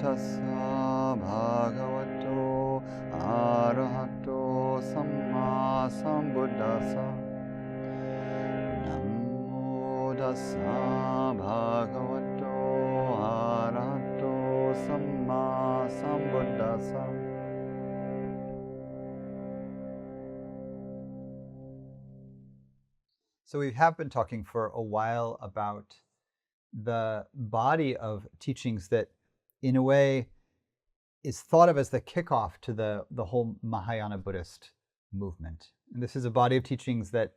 tassa bhagavato arahato samma sambuddhassa. Namo tassa bhagavato arahato samma sambuddhassa. So we have been talking for a while about the body of teachings that, in a way, is thought of as the kickoff to the whole Mahayana Buddhist movement. And this is a body of teachings that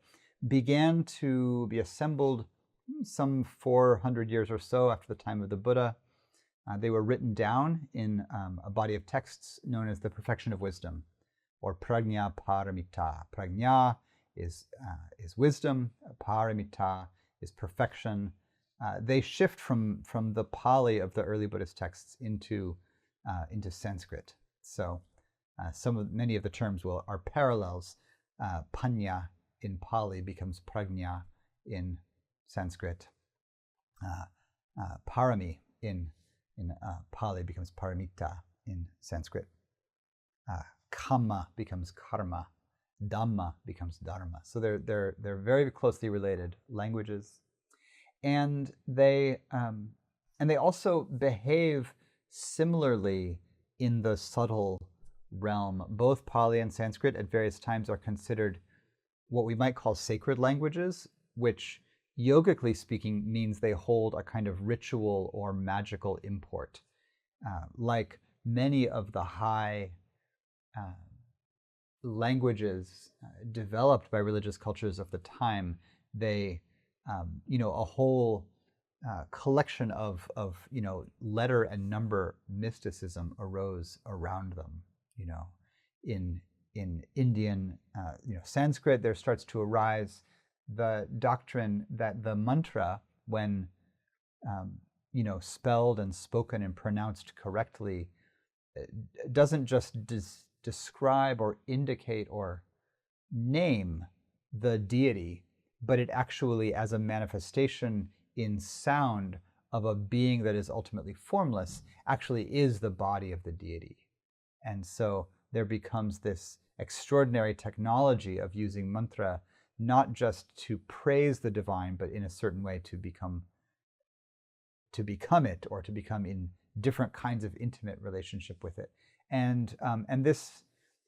began to be assembled some 400 years or so after the time of the Buddha. They were written down in a body of texts known as the Perfection of Wisdom, or Prajna Paramita. Prajna is wisdom, paramita is perfection. They shift from the Pāli of the early Buddhist texts into Sanskrit. So many of the terms are parallels. Panya in Pāli becomes prajna in Sanskrit. Parami in Pāli becomes paramita in Sanskrit. Kamma becomes karma. Dhamma becomes dharma. So they're very closely related languages, and they also behave similarly in the subtle realm. Both Pāli and Sanskrit at various times are considered what we might call sacred languages, which yogically speaking means they hold a kind of ritual or magical import. Like many of the high languages developed by religious cultures of the time, they, a whole collection of letter and number mysticism arose around them. In Indian, Sanskrit, there starts to arise the doctrine that the mantra, when spelled and spoken and pronounced correctly, doesn't just describe or indicate or name the deity, but it actually, as a manifestation in sound of a being that is ultimately formless, actually is the body of the deity. And so there becomes this extraordinary technology of using mantra, not just to praise the divine, but in a certain way to become it, or to become in different kinds of intimate relationship with it. And this,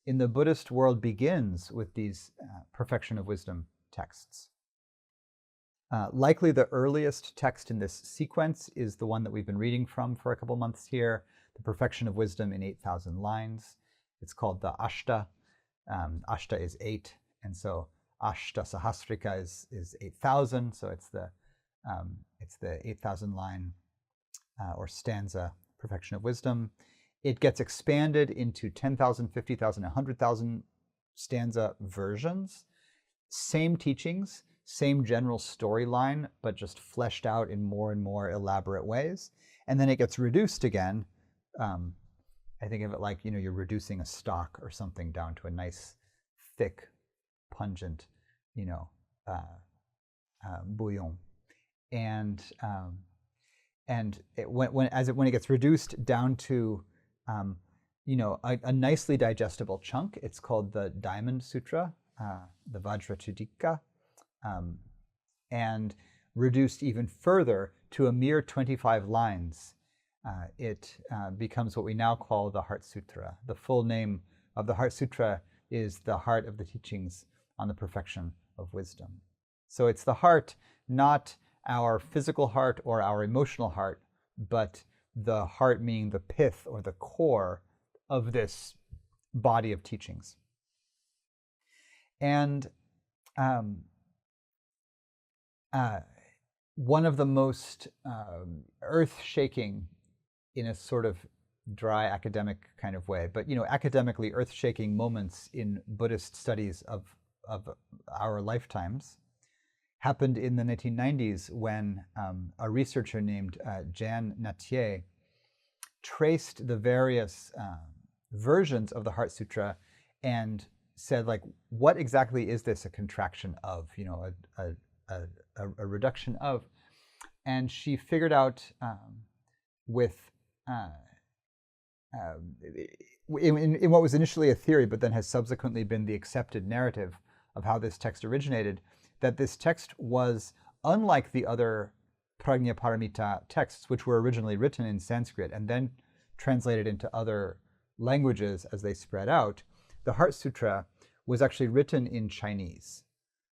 in the Buddhist world, begins with these Perfection of Wisdom texts. Likely the earliest text in this sequence is the one that we've been reading from for a couple months here, the Perfection of Wisdom in 8,000 lines. It's called the Ashta. Ashta is 8, and so Ashta Sahasrika is 8,000. So it's the 8,000 line or stanza Perfection of Wisdom. It gets expanded into 10,000, 50,000, 100,000 stanza versions. Same teachings, same general storyline, but just fleshed out in more and more elaborate ways. And then it gets reduced again. I think of it like, you're reducing a stock or something down to a nice, thick, pungent, bouillon. And when it gets reduced down to a nicely digestible chunk, it's called the Diamond Sutra, the Vajratudika, and reduced even further to a mere 25 lines, it becomes what we now call the Heart Sūtra. The full name of the Heart Sūtra is the heart of the teachings on the perfection of wisdom. So it's the heart, not our physical heart or our emotional heart, but the heart meaning the pith or the core of this body of teachings. And one of the most earth-shaking, in a sort of dry academic kind of way, but academically earth-shaking moments in Buddhist studies of our lifetimes happened in the 1990s when a researcher named Jan Nattier traced the various versions of the Heart Sutra and said, like, what exactly is this a contraction of, a reduction of? And she figured out with in what was initially a theory, but then has subsequently been the accepted narrative of how this text originated, that this text was, unlike the other Prajnaparamita texts, which were originally written in Sanskrit and then translated into other languages as they spread out, the Heart Sūtra was actually written in Chinese.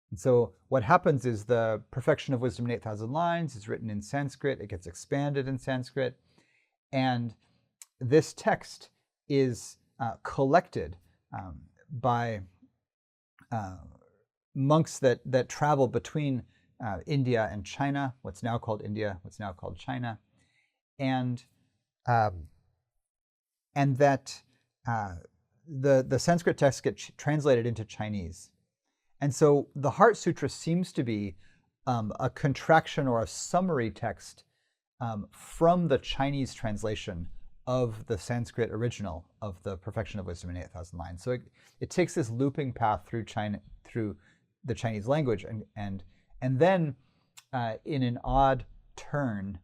And so what happens is the Perfection of Wisdom in 8,000 Lines is written in Sanskrit, it gets expanded in Sanskrit, and this text is collected by monks that travel between India and China, what's now called India, what's now called China, and that the Sanskrit text gets translated into Chinese. And so the Heart Sutra seems to be a contraction or a summary text from the Chinese translation of the Sanskrit original of the Perfection of Wisdom in 8,000 Lines. So it takes this looping path through China, through the Chinese language, and then in an odd turn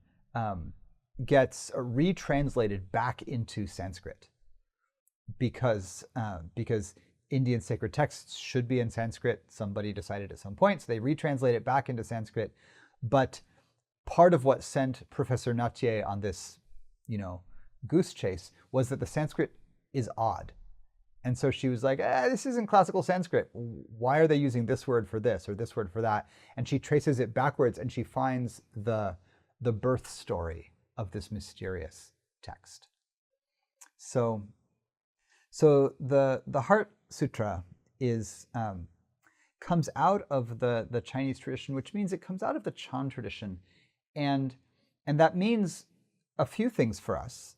gets retranslated back into Sanskrit because Indian sacred texts should be in Sanskrit. Somebody decided at some point, so they retranslate it back into Sanskrit. But part of what sent Professor Nattier on this, goose chase was that the Sanskrit is odd. And so she was like, this isn't classical Sanskrit. Why are they using this word for this or this word for that? And she traces it backwards and she finds the birth story of this mysterious text. So the Heart Sutra comes out of the Chinese tradition, which means it comes out of the Chan tradition. And that means a few things for us.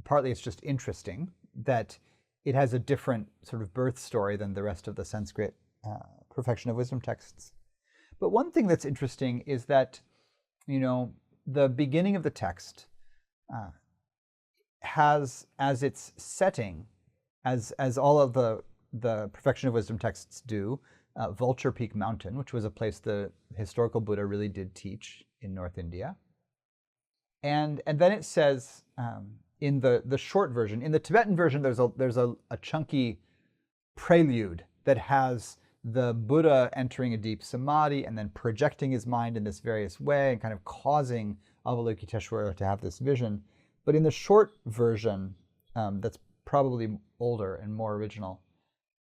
Partly it's just interesting that it has a different sort of birth story than the rest of the Sanskrit Perfection of Wisdom texts. But one thing that's interesting is that, the beginning of the text has as its setting, as all of the Perfection of Wisdom texts do, Vulture Peak Mountain, which was a place the historical Buddha really did teach in North India. And then it says, in the short version, in the Tibetan version, there's a chunky prelude that has the Buddha entering a deep samadhi and then projecting his mind in this various way and kind of causing Avalokiteshvara to have this vision. But in the short version, that's probably older and more original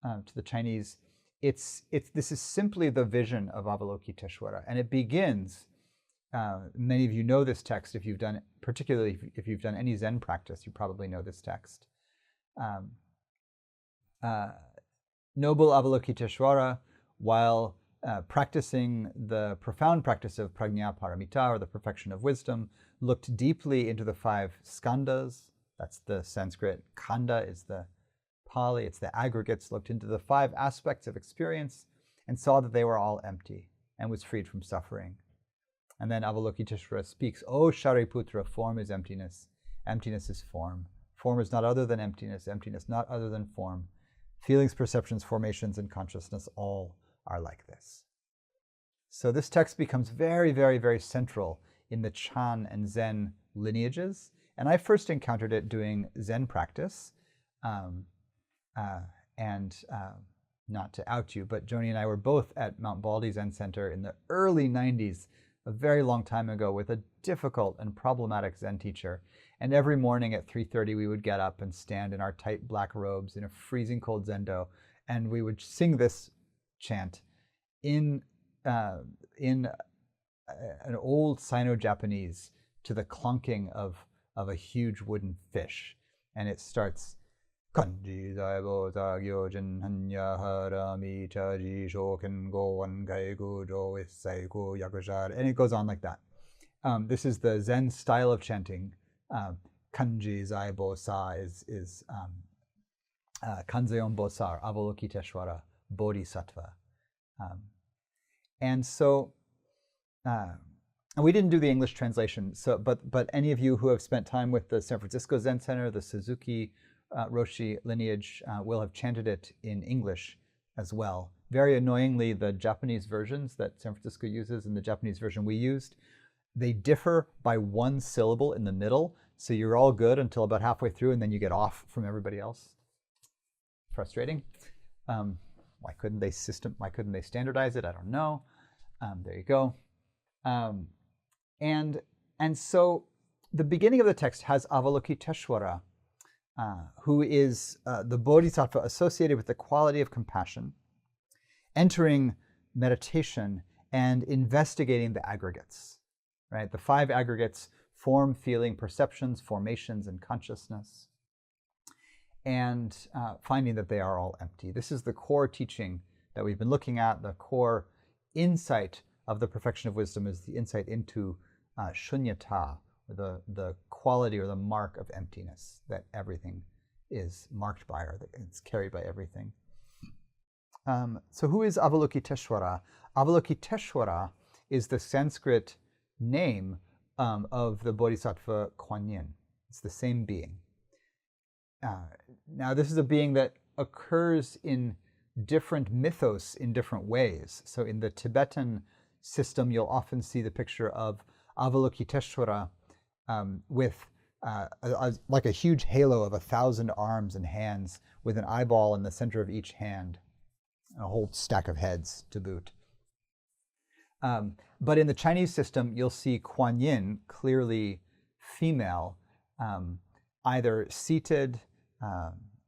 to the Chinese, this is simply the vision of Avalokiteshvara, and it begins. Many of you know this text if you've done, particularly if you've done any Zen practice, you probably know this text. Noble Avalokiteshvara, while practicing the profound practice of Prajnaparamita, or the perfection of wisdom, looked deeply into the 5 skandhas. That's the Sanskrit. Khanda is the Pāli, it's the aggregates. Looked into the 5 aspects of experience and saw that they were all empty and was freed from suffering. And then Avalokiteshvara speaks, "O Shariputra, form is emptiness. Emptiness is form. Form is not other than emptiness. Emptiness not other than form. Feelings, perceptions, formations, and consciousness all are like this." So this text becomes very, very, very central in the Chan and Zen lineages. And I first encountered it doing Zen practice. Not to out you, but Joni and I were both at Mount Baldy Zen Center in the early 90s, a very long time ago, with a difficult and problematic Zen teacher. And every morning at 3:30, we would get up and stand in our tight black robes in a freezing cold zendo, and we would sing this chant in an old Sino-Japanese to the clunking of a huge wooden fish. And it starts, Kanji Zaibo Zagyo Hanya Harami Chaji Shoken Gowan Gaigu Jo Isaigu Yakujar, and it goes on like that. This is the Zen style of chanting. Kanji Zaibo Sa is Kanzeon Bosar, Avalokiteshvara, Bodhisattva. And so, and we didn't do the English translation, so but any of you who have spent time with the San Francisco Zen Center, the Suzuki Roshi lineage, will have chanted it in English as well. Very annoyingly, the Japanese versions that San Francisco uses and the Japanese version we used, they differ by 1 syllable in the middle. So you're all good until about halfway through, and then you get off from everybody else. Frustrating. Why couldn't they standardize it? I don't know. There you go. And so the beginning of the text has Avalokiteshvara, who is the bodhisattva associated with the quality of compassion, entering meditation and investigating the aggregates, right? The 5 aggregates: form, feeling, perceptions, formations, and consciousness, and finding that they are all empty. This is the core teaching that we've been looking at. The core insight of the perfection of wisdom is the insight into shunyata, or the quality or the mark of emptiness, that everything is marked by, or that it's carried by everything. So who is Avalokiteshvara? Avalokiteshvara is the Sanskrit name of the Bodhisattva Kuan Yin. It's the same being. Now, this is a being that occurs in different mythos in different ways. So in the Tibetan system, you'll often see the picture of Avalokiteshvara with like a huge halo of 1,000 arms and hands, with an eyeball in the center of each hand, and a whole stack of heads to boot. But in the Chinese system, you'll see Kuan Yin, clearly female, either seated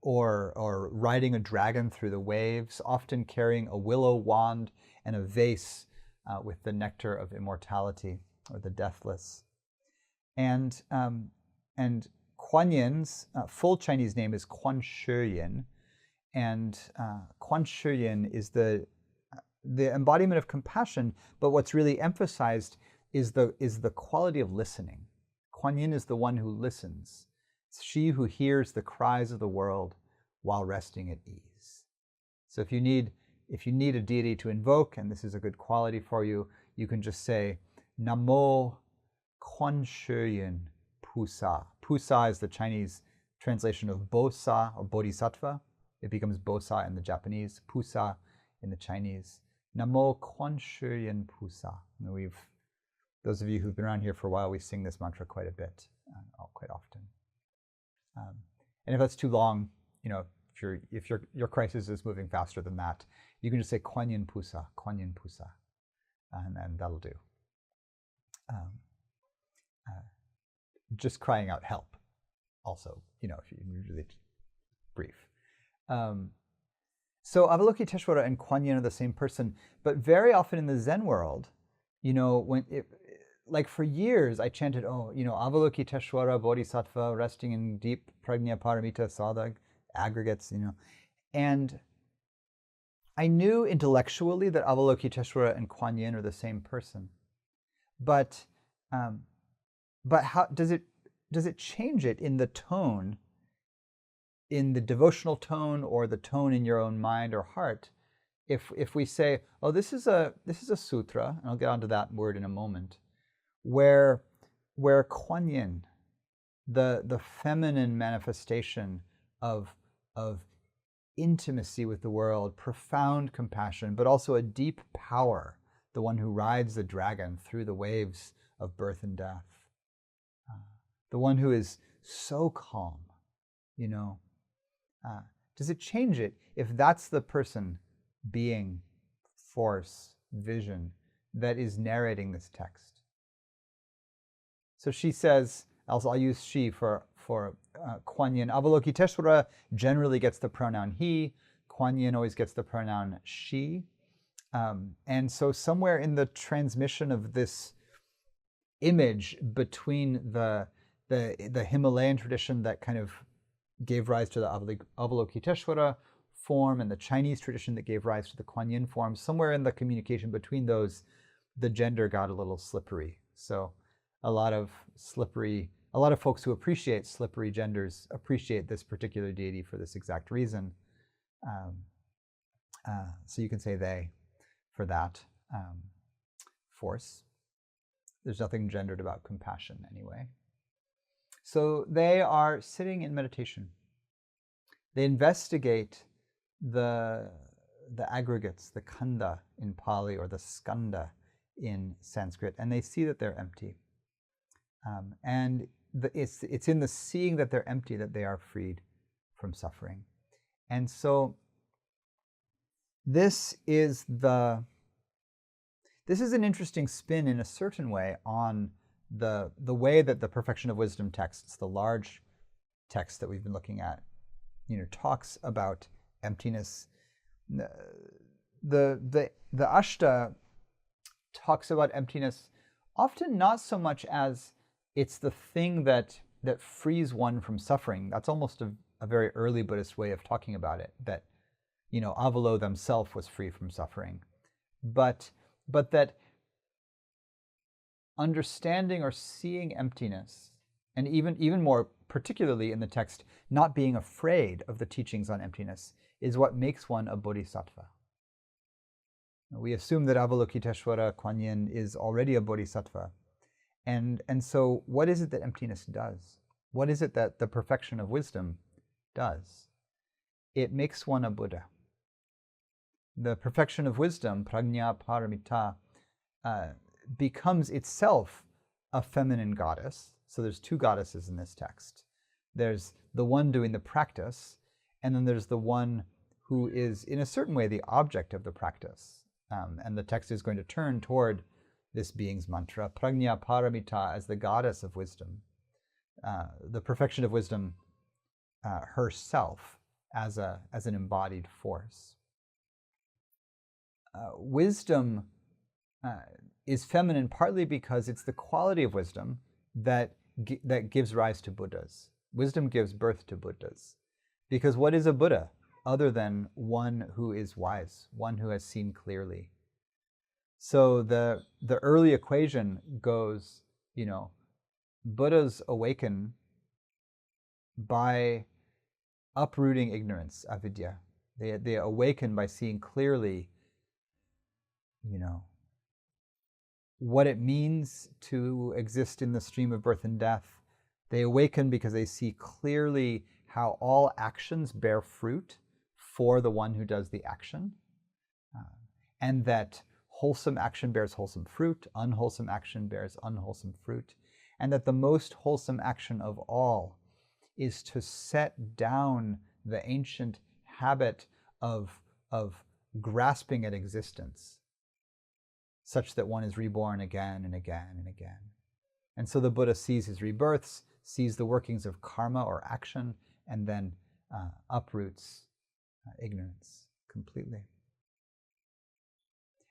or riding a dragon through the waves, often carrying a willow wand and a vase with the nectar of immortality, or the deathless. And Kuan Yin's full Chinese name is Kuan Shi Yin, and Kuan Shi Yin is the embodiment of compassion, but what's really emphasized is the quality of listening. Kuan Yin is the one who listens. It's she who hears the cries of the world while resting at ease. So if you need a deity to invoke, and this is a good quality for you, you can just say, Namo Kuan Shi Yin Pusa. Pusa is the Chinese translation of Bosa, or Bodhisattva. It becomes Bosa in the Japanese, Pusa in the Chinese. Namo Kuan Shi Yin Pusa. And those of you who've been around here for a while, we sing this mantra quite a bit, quite often. And if that's too long, if your crisis is moving faster than that, you can just say Kuan Yin Pusa, Kuan Yin Pusa, and that'll do. Just crying out help, also, if you're really brief. So Avalokiteshvara and Kuan Yin are the same person, but very often in the Zen world, like for years I chanted, Avalokiteshvara Bodhisattva, resting in deep prajna paramita sadhak, aggregates, and I knew intellectually that Avalokiteshvara and Kuan Yin are the same person, but how does it change it in the tone, in the devotional tone, or the tone in your own mind or heart, if we say, this is a sutra, and I'll get onto that word in a moment, where Kuan Yin, the feminine manifestation of intimacy with the world, profound compassion, but also a deep power, the one who rides the dragon through the waves of birth and death, the one who is so calm, does it change it if that's the person, being, force, vision, that is narrating this text? So she says, I'll use she for Kuan Yin. Avalokiteshvara generally gets the pronoun he. Kuan Yin always gets the pronoun she. And so somewhere in the transmission of this image between the Himalayan tradition that kind of gave rise to the Avalokiteshvara form and the Chinese tradition that gave rise to the Kuan Yin form, somewhere in the communication between those, the gender got a little slippery. So a lot of folks who appreciate slippery genders appreciate this particular deity for this exact reason. So you can say they for that force. There's nothing gendered about compassion anyway. So they are sitting in meditation. They investigate the aggregates, the khandha in Pāli, or the skandha in Sanskrit, and they see that they're empty. And it's in the seeing that they're empty that they are freed from suffering. And so this is an interesting spin in a certain way on the way that the Perfection of Wisdom texts, the large text that we've been looking at, talks about emptiness. The Ashta talks about emptiness often not so much as it's the thing that frees one from suffering. That's almost a very early Buddhist way of talking about it, that Avalo themselves was free from suffering, but that understanding or seeing emptiness, and even more particularly in the text, not being afraid of the teachings on emptiness, is what makes one a bodhisattva. We assume that Avalokiteshvara Kuan Yin is already a bodhisattva. And so what is it that emptiness does? What is it that the perfection of wisdom does? It makes one a Buddha. The perfection of wisdom, prajna paramita, becomes itself a feminine goddess. So there's two goddesses in this text. There's the one doing the practice, and then there's the one who is, in a certain way, the object of the practice. And the text is going to turn toward this being's mantra, prajna paramita, as the goddess of wisdom, the perfection of wisdom herself as an embodied force. Wisdom is feminine partly because it's the quality of wisdom that gives rise to Buddhas. Wisdom gives birth to Buddhas. Because what is a Buddha other than one who is wise, one who has seen clearly? So the early equation goes, Buddhas awaken by uprooting ignorance, avidya. They awaken by seeing clearly, what it means to exist in the stream of birth and death. They awaken because they see clearly how all actions bear fruit for the one who does the action, and that wholesome action bears wholesome fruit, unwholesome action bears unwholesome fruit, and that the most wholesome action of all is to set down the ancient habit of grasping at existence, such that one is reborn again and again and again. And so the Buddha sees his rebirths, sees the workings of karma or action, and then uproots ignorance completely.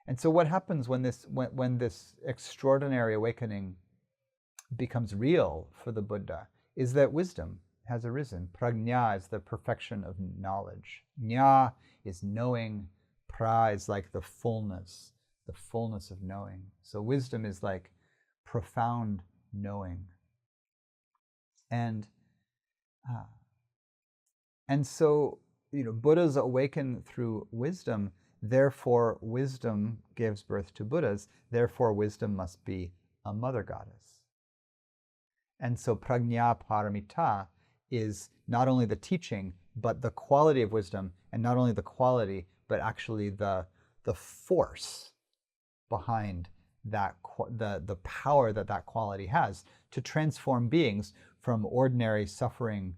And so what happens when this extraordinary awakening becomes real for the Buddha is that wisdom has arisen. Prajna is the perfection of knowledge. Jñā is knowing. Pra is like the fullness of knowing. So wisdom is like profound knowing. And so, Buddhas awaken through wisdom. Therefore, wisdom gives birth to Buddhas. Therefore, wisdom must be a mother goddess. And so prajna paramita is not only the teaching, but the quality of wisdom, and not only the quality, but actually the force behind that, the power that quality has to transform beings from ordinary suffering,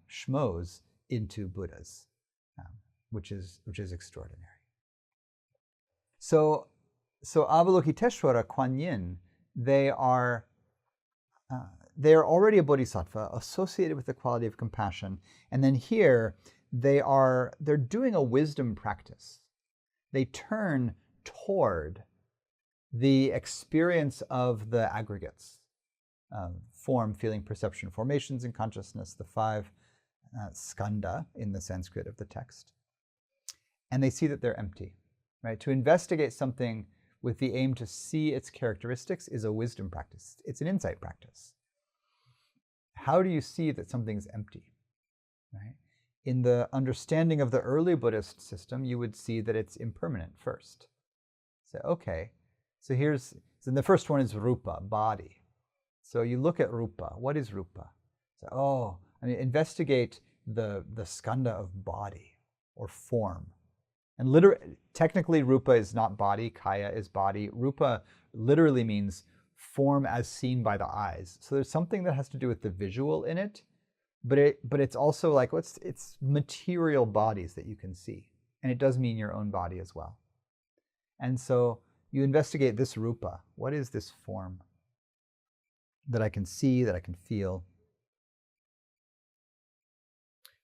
schmoes into Buddhas, which is extraordinary. So Avalokiteshvara Kuan Yin, they are already a bodhisattva associated with the quality of compassion, and then here they're doing a wisdom practice. They turn toward the experience of the aggregates, form, feeling, perception, formations, and consciousness, the 5 skandha in the Sanskrit of the text. And they see that they're empty. Right? To investigate something with the aim to see its characteristics is a wisdom practice. It's an insight practice. How do you see that something's empty? Right? In the understanding of the early Buddhist system, you would see that it's impermanent first. So, okay, so the first one is rupa, body. So you look at rupa. What is rupa? So, investigate the skandha of body or form. And technically, rupa is not body, kaya is body. Rupa literally means form as seen by the eyes. So there's something that has to do with the visual in it, but it's also like it's material bodies that you can see, and it does mean your own body as well. And so you investigate this rupa. What is this form that I can see, that I can feel?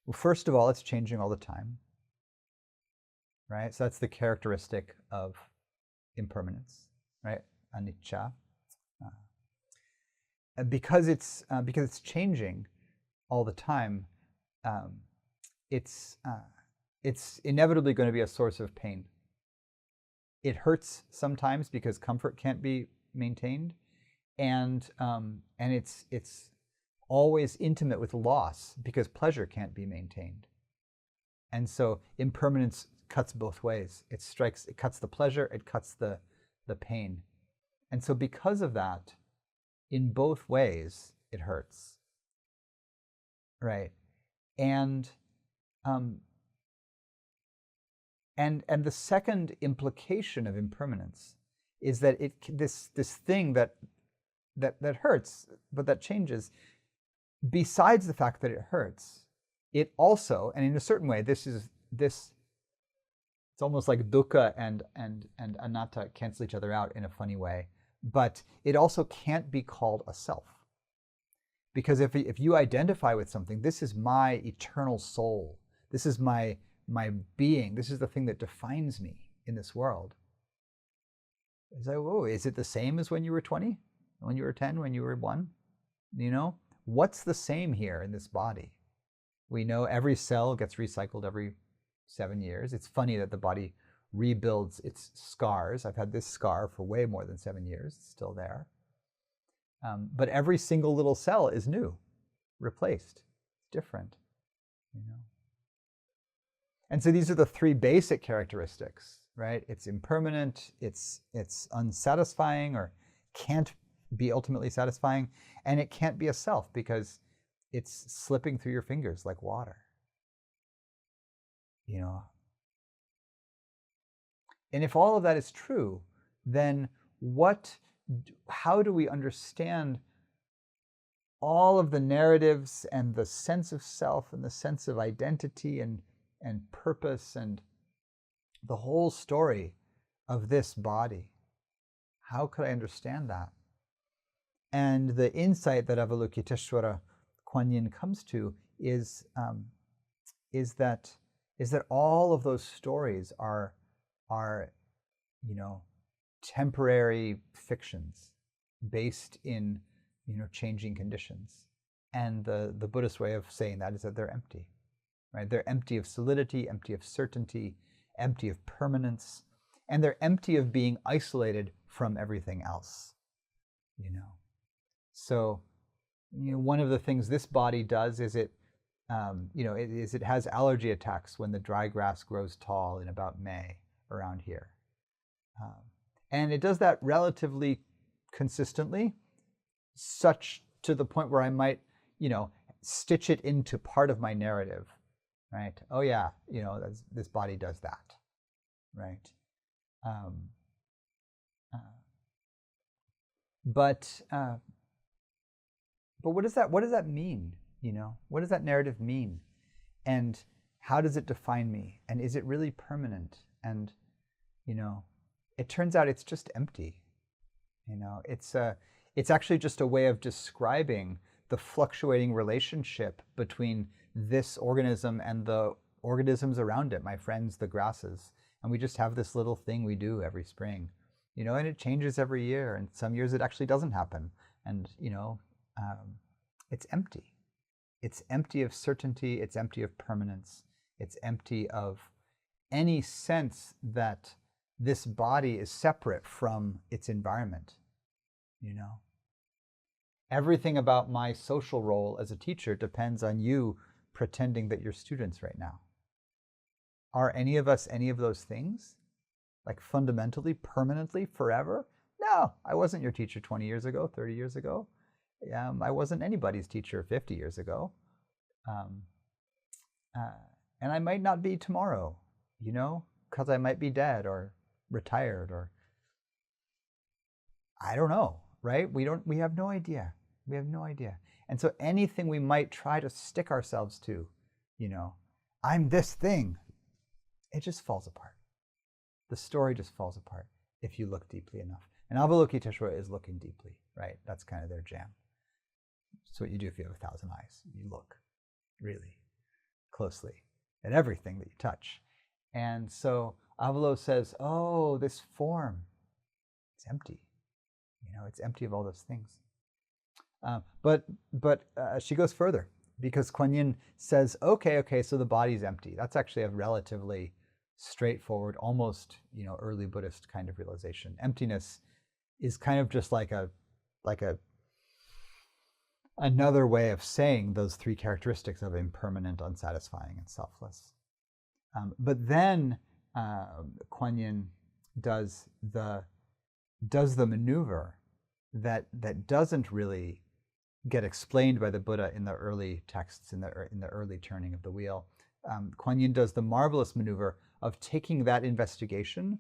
Well, first of all, it's changing all the time, right? So that's the characteristic of impermanence, right? Anicca. And because it's changing all the time, it's inevitably going to be a source of pain. It hurts sometimes because comfort can't be maintained, and it's always intimate with loss because pleasure can't be maintained. And so impermanence cuts both ways. It cuts the pleasure, it cuts the pain. And so because of that, in both ways, it hurts, right? And the second implication of impermanence is that this thing that hurts, but that changes, besides the fact that it hurts, it also, and in a certain way, it's almost like dukkha and anatta cancel each other out in a funny way, but it also can't be called a self. Because if you identify with something, this is my eternal soul, this is my being, this is the thing that defines me in this world. It's like, whoa, is it the same as when you were 20, when you were 10, when you were 1? You know, what's the same here in this body? We know every cell gets recycled every 7 years. It's funny that the body rebuilds its scars. I've had this scar for way more than 7 years. It's still there. But every single little cell is new, replaced, different, you know. And so these are the three basic characteristics, right? It's impermanent, it's unsatisfying or can't be ultimately satisfying, and it can't be a self because it's slipping through your fingers like water, you know. And if all of that is true, then how do we understand all of the narratives and the sense of self and the sense of identity and purpose and the whole story of this body? How could I understand that? And the insight that Avalokiteshvara Kuan Yin comes to is that all of those stories are you know, temporary fictions based in, you know, changing conditions. And the Buddhist way of saying that is that they're empty, right? They're empty of solidity, empty of certainty, empty of permanence, and they're empty of being isolated from everything else, you know. So, you know, one of the things this body does is it has allergy attacks when the dry grass grows tall in about May around here. And it does that relatively consistently, such to the point where I might, you know, stitch it into part of my narrative, right? Oh yeah, you know, this body does that, right? But what does that mean? You know, what does that narrative mean? And how does it define me? And is it really permanent? And, you know, it turns out it's just empty. You know, it's actually just a way of describing the fluctuating relationship between this organism and the organisms around it, my friends, the grasses. And we just have this little thing we do every spring, you know, and it changes every year. And some years it actually doesn't happen. And, you know, it's empty. It's empty of certainty. It's empty of permanence. It's empty of any sense that this body is separate from its environment, you know. Everything about my social role as a teacher depends on you pretending that you're students right now. Are any of us any of those things? Like fundamentally, permanently, forever? No, I wasn't your teacher 20 years ago, 30 years ago. I wasn't anybody's teacher 50 years ago. And I might not be tomorrow, you know, because I might be dead or retired or I don't know. right? We have no idea. We have no idea. And so anything we might try to stick ourselves to, I'm this thing, it just falls apart. The story just falls apart if you look deeply enough. And Avalokiteshvara is looking deeply, right? That's kind of their jam. It's what you do if you have 1,000 eyes. You look really closely at everything that you touch. And so Avalo says, oh, this form, it's empty. It's empty of all those things. But she goes further, because Kuan Yin says, okay, so the body's empty. That's actually a relatively straightforward, almost early Buddhist kind of realization. Emptiness is kind of just like another way of saying those three characteristics of impermanent, unsatisfying, and selfless. But then Kuan Yin does the maneuver that doesn't really get explained by the Buddha in the early texts, in the early turning of the wheel. Kuan Yin does the marvelous maneuver of taking that investigation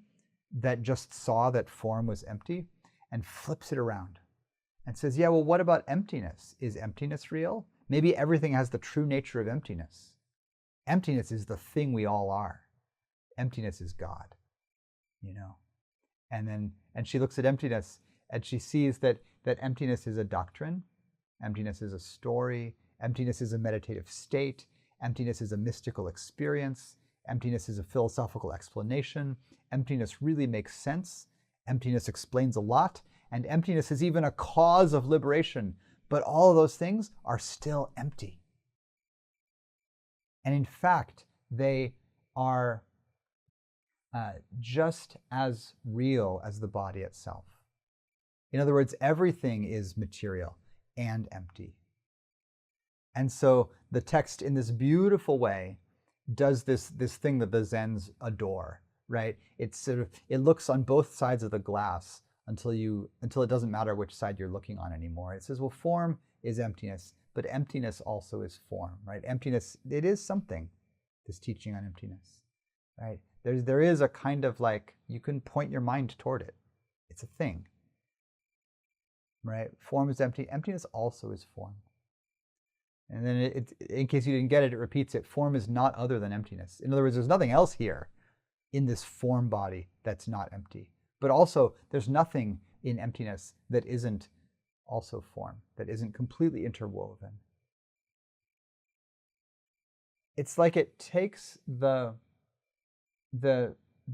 that just saw that form was empty and flips it around and says, yeah, well, what about emptiness? Is emptiness real? Maybe everything has the true nature of emptiness. Emptiness is the thing we all are. Emptiness is God, And she looks at emptiness and she sees that emptiness is a doctrine, emptiness is a story, emptiness is a meditative state, emptiness is a mystical experience, emptiness is a philosophical explanation, emptiness really makes sense, emptiness explains a lot, and emptiness is even a cause of liberation, but all of those things are still empty. And in fact, they are just as real as the body itself. In other words, everything is material and empty. And so the text, in this beautiful way, does this thing that the Zens adore, right? It looks on both sides of the glass until it doesn't matter which side you're looking on anymore. It says, well, form is emptiness, but emptiness also is form, right? Emptiness, it is something, this teaching on emptiness, right? There is a kind of you can point your mind toward it. It's a thing, right? Form is empty. Emptiness also is form. And then in case you didn't get it, it repeats it. Form is not other than emptiness. In other words, there's nothing else here in this form body that's not empty. But also, there's nothing in emptiness that isn't also form, that isn't completely interwoven. It's like it takes the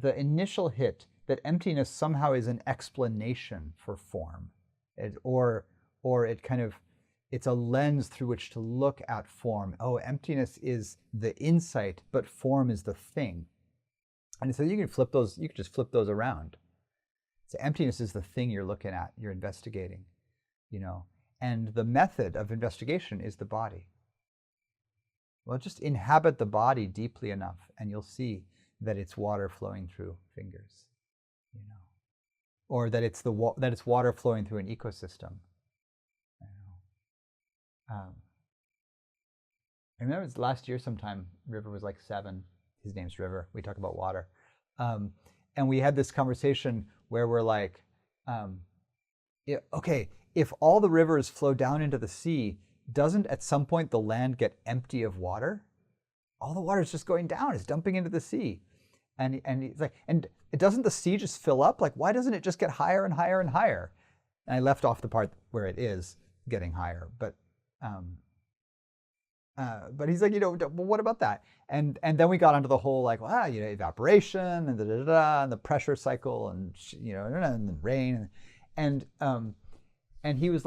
initial hit that emptiness somehow is an explanation for form, or it's a lens through which to look at form. Oh, emptiness is the insight, but form is the thing. And so you can just flip those around. So emptiness is the thing you're looking at, you're investigating, and the method of investigation is the body. Well, just inhabit the body deeply enough and you'll see that it's water flowing through fingers, or that it's water flowing through an ecosystem. I remember it was last year sometime, River was 7. His name's River. We talk about water. And we had this conversation where we're okay, if all the rivers flow down into the sea, doesn't at some point the land get empty of water? All the water is just going down, it's dumping into the sea. And he's and doesn't the sea just fill up? Why doesn't it just get higher and higher and higher? And I left off the part where it is getting higher, but he's well, what about that? And then we got onto the whole evaporation and and the pressure cycle and and the rain and he was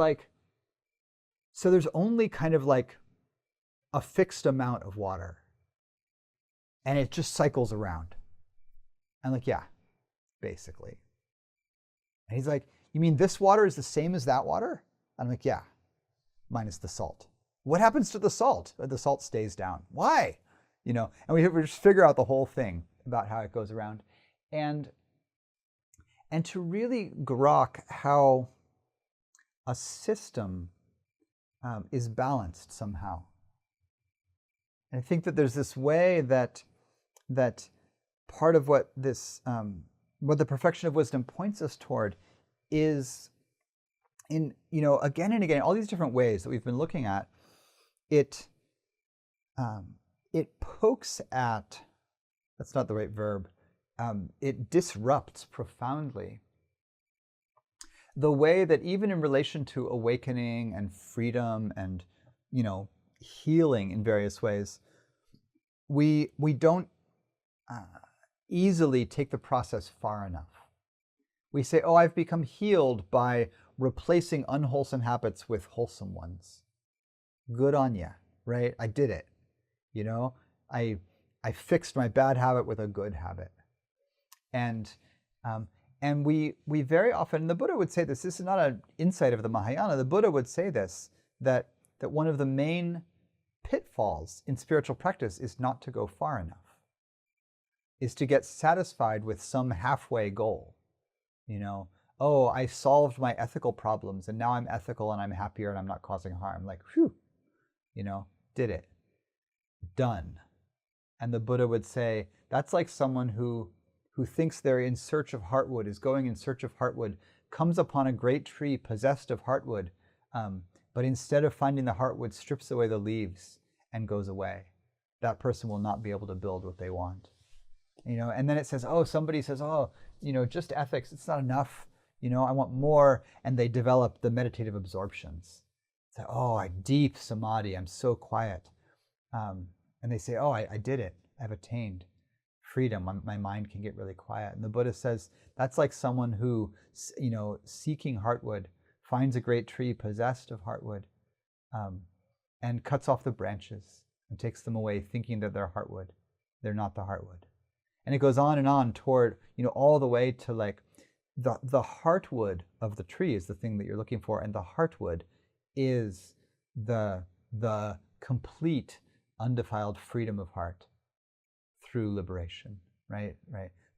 so there's only kind of a fixed amount of water, and it just cycles around. I'm yeah, basically. And he's you mean this water is the same as that water? I'm yeah, minus the salt. What happens to the salt? The salt stays down. Why? And we just figure out the whole thing about how it goes around. And to really grok how a system is balanced somehow. And I think that there's this way that part of what this what the perfection of wisdom points us toward is in, again and again, all these different ways that we've been looking at, it pokes at, that's not the right verb, it disrupts profoundly the way that even in relation to awakening and freedom and, healing in various ways, we don't easily take the process far enough. We say, oh, I've become healed by replacing unwholesome habits with wholesome ones. Good on ya, right? I did it. I fixed my bad habit with a good habit. And we very often, the Buddha would say this is not an insight of the Mahayana, the Buddha would say this, that one of the main pitfalls in spiritual practice is not to go far enough, is to get satisfied with some halfway goal. Oh, I solved my ethical problems and now I'm ethical and I'm happier and I'm not causing harm. Like, whew, did it. Done. And the Buddha would say, that's like someone who thinks they're in search of heartwood, is going in search of heartwood, comes upon a great tree possessed of heartwood, but instead of finding the heartwood, strips away the leaves and goes away. That person will not be able to build what they want. And then it says, oh, somebody says, oh, just ethics, it's not enough. I want more. And they develop the meditative absorptions. Say, oh, I deep samadhi, I'm so quiet. And they say, oh, I did it. I've attained freedom. My mind can get really quiet. And the Buddha says, that's like someone who, seeking heartwood, finds a great tree possessed of heartwood, and cuts off the branches and takes them away thinking that they're heartwood. They're not the heartwood. And it goes on toward, all the way to like the heartwood of the tree is the thing that you're looking for. And the heartwood is the complete undefiled freedom of heart through liberation, right?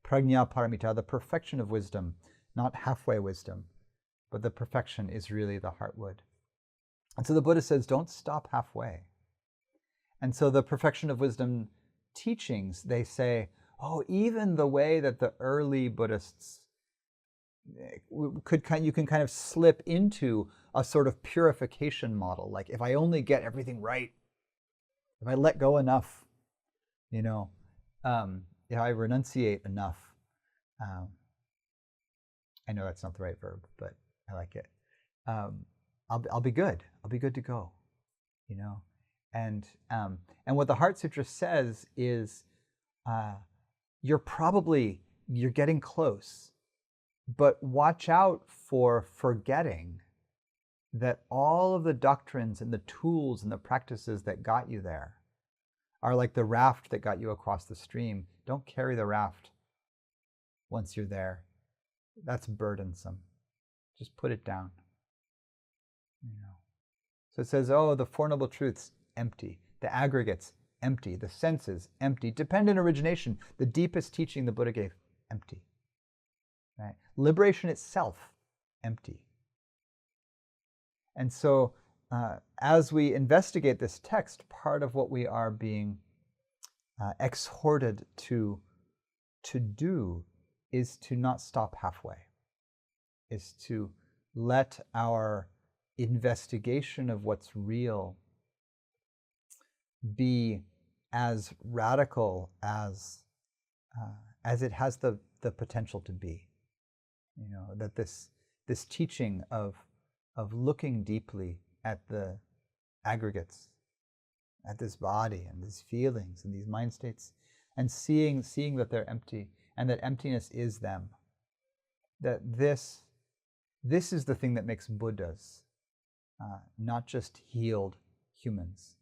Prajna paramita, the perfection of wisdom, not halfway wisdom, but the perfection is really the heartwood. And so the Buddha says, don't stop halfway. And so the perfection of wisdom teachings, they say, oh, even the way that the early Buddhists you can kind of slip into a sort of purification model. Like if I only get everything right, if I let go enough, if I renunciate enough, I know that's not the right verb, but I like it. I'll be good. I'll be good to go, And what the Heart Sutra says is, you're getting close, but watch out for forgetting that all of the doctrines and the tools and the practices that got you there are like the raft that got you across the stream. Don't carry the raft once you're there. That's burdensome. Just put it down. So it says, oh, the Four Noble Truths, empty. The aggregates, empty. The senses, empty. Dependent origination, the deepest teaching the Buddha gave, empty. Right? Liberation itself, empty. And so as we investigate this text, part of what we are being exhorted to do is to not stop halfway, is to let our investigation of what's real be as radical as it has the potential to be. That this teaching of looking deeply at the aggregates, at this body and these feelings and these mind states, and seeing that they're empty and that emptiness is them. That this is the thing that makes Buddhas, not just healed humans.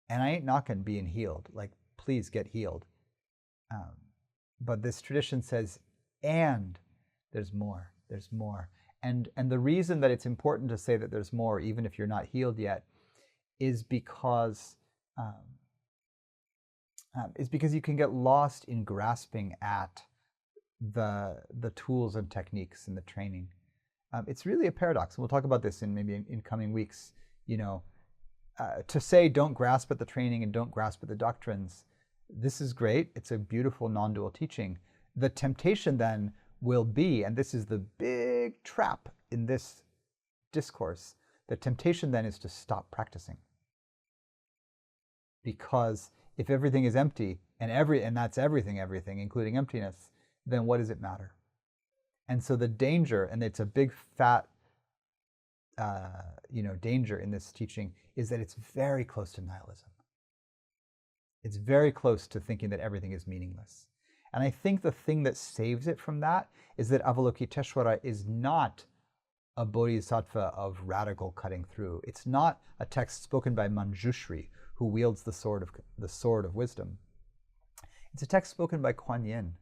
And I ain't knocking being healed. Like, please get healed. But this tradition says, and there's more. There's more. And the reason that it's important to say that there's more, even if you're not healed yet, is because you can get lost in grasping at the tools and techniques and the training. It's really a paradox, and we'll talk about this in coming weeks. To say don't grasp at the training and don't grasp at the doctrines, this is great. It's a beautiful non-dual teaching. The temptation then will be, and this is the big trap, in this discourse, the temptation then is to stop practicing. Because if everything is empty, and that's everything, including emptiness, then what does it matter? And so the danger, and it's a big fat danger in this teaching, is that it's very close to nihilism. It's very close to thinking that everything is meaningless. And I think the thing that saves it from that is that Avalokiteshvara is not a bodhisattva of radical cutting through. It's not a text spoken by Manjushri, who wields the sword of wisdom. It's a text spoken by Kuan Yin,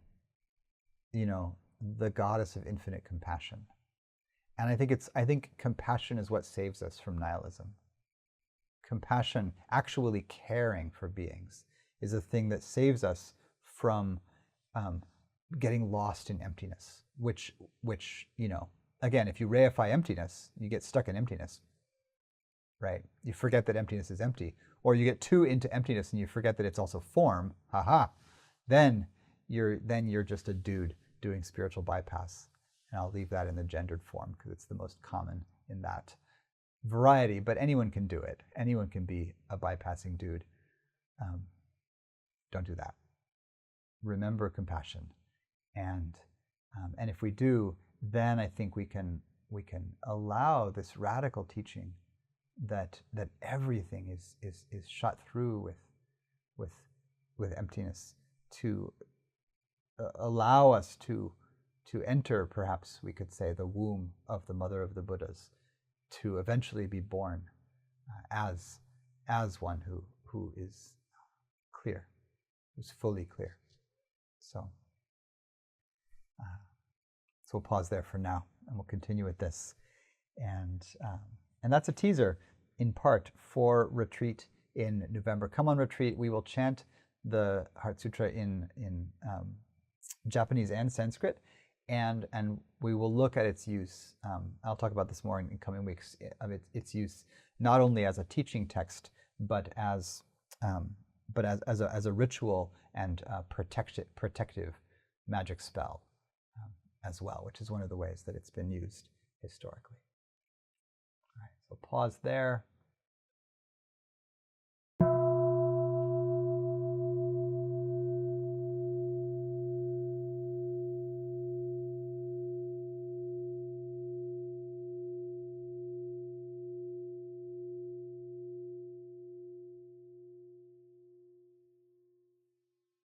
the goddess of infinite compassion. And I think compassion is what saves us from nihilism. Compassion, actually caring for beings, is a thing that saves us from getting lost in emptiness, which again, if you reify emptiness, you get stuck in emptiness, right? You forget that emptiness is empty. Or you get too into emptiness and you forget that it's also form, then you're just a dude doing spiritual bypass. And I'll leave that in the gendered form because it's the most common in that variety, but anyone can do it. Anyone can be a bypassing dude. Don't do that. Remember compassion. And if we do, then I think we can allow this radical teaching that everything is shot through with emptiness to allow us to enter, perhaps we could say, the womb of the mother of the Buddhas, to eventually be born as one who is clear, who's fully clear. So we'll pause there for now, and we'll continue with this. And that's a teaser, in part, for retreat in November. Come on retreat. We will chant the Heart Sutra in Japanese and Sanskrit, and we will look at its use. I'll talk about this more in coming weeks, of its use not only as a teaching text, but as a ritual and protective magic spell as well, which is one of the ways that it's been used historically. All right, so pause there.